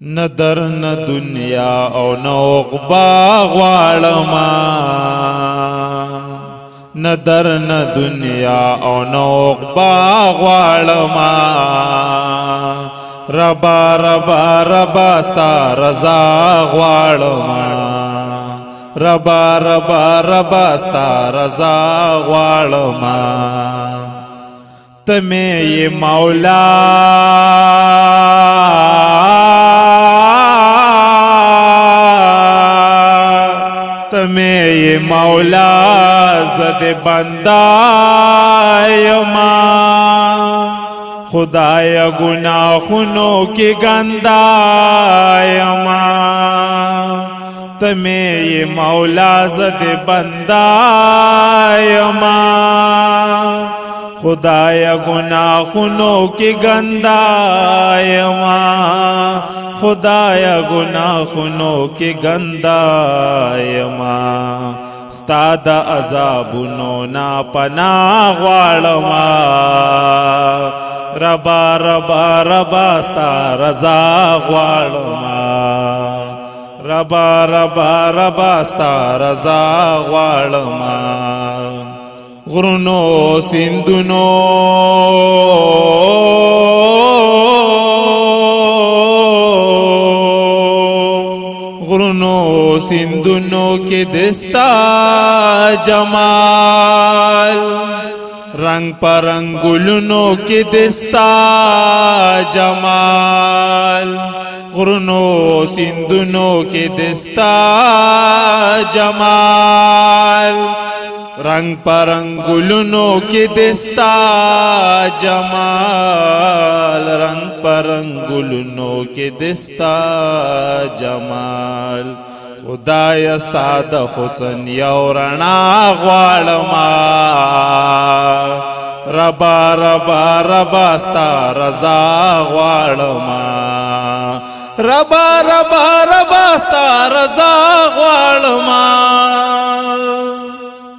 न در न दुनिया او न عقبا غواړما न در न दुनिया او न عقبا غواړما ربا ربا ربا ستا رضا غواړما ربا ربا ربا ستا رضا غواړما تمه مولا تمه مولا زد بندا یما خدایا گناہوں کی گندا یما تمه مولا زد بندا یما خدایا گناہوں کی گندا یما خدایا گناہوں کی گندا یما ستا د عذابونو نا پناه غواړما ربا ربا ربا ستا رضا غواړما ربا ربا ربا ستا رضا غواړما غرونو سیندونو غرونو سیندونو کې دستا جمال رنگ پرنگ گلونو کې دستا جمال غرونو سیندونو کې دستا جمال رنگ پرنگ گلونو کی دستا جمال رنگ پرنگ گلونو کی دستا جمال خدای ستا د حسن یو رڼا غواړما ربا ربا ربا ستا رضا غواړما ربا ربا ربا ستا رضا غواړما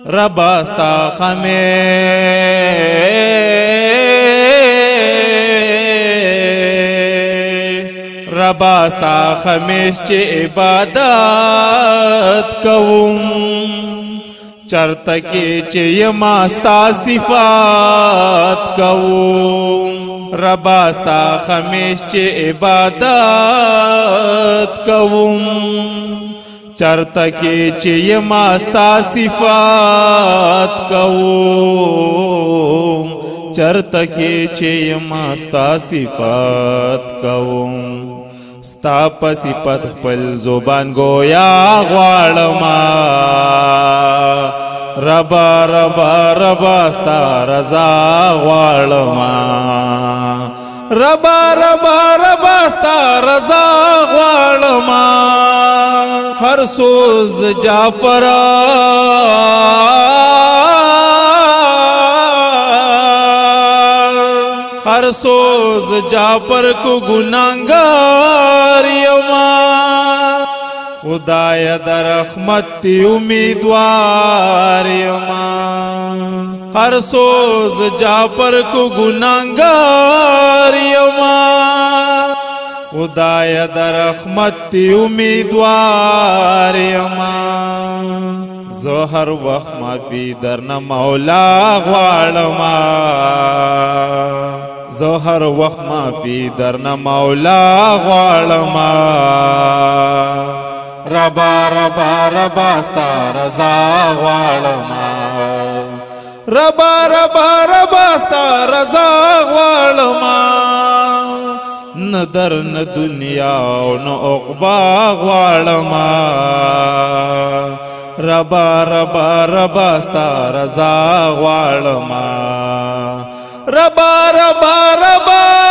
ربا ستا ربا ستا خمیش چه عبادت کوم چرته کې چې یما ستا صفات کوم ربا ستا خمیش چې عبادت کوم چرته کې چې یما ستا صفات کوم چرته کې چې یما ستا صفات کوم ستا په صفت خپل زبان گویا غواړما ربا ربا ربا ستا رضا غواړما ربا ربا ربا ستا رضا غواړما هر سوز جعفر हर सोज जाफर को गुनाहगार यमा खुदाया दर रहमत उम्मीदवार यमा हर सोज जाफर को गुनाहगार यमा खुदाया दर रहमत उम्मीदवार यमा जो हर वक्त माफी दरना मौला غواړما زه هر وخت معافي درنه مولا غواړما ربا ربا ربا ستا رضا غواړما ربا ربا ربا ستا رضا غواړما نه در نه دنیا او نه عقبا غواړما ربا ربا ربا ستا رضا غواړما ربا ربا ربا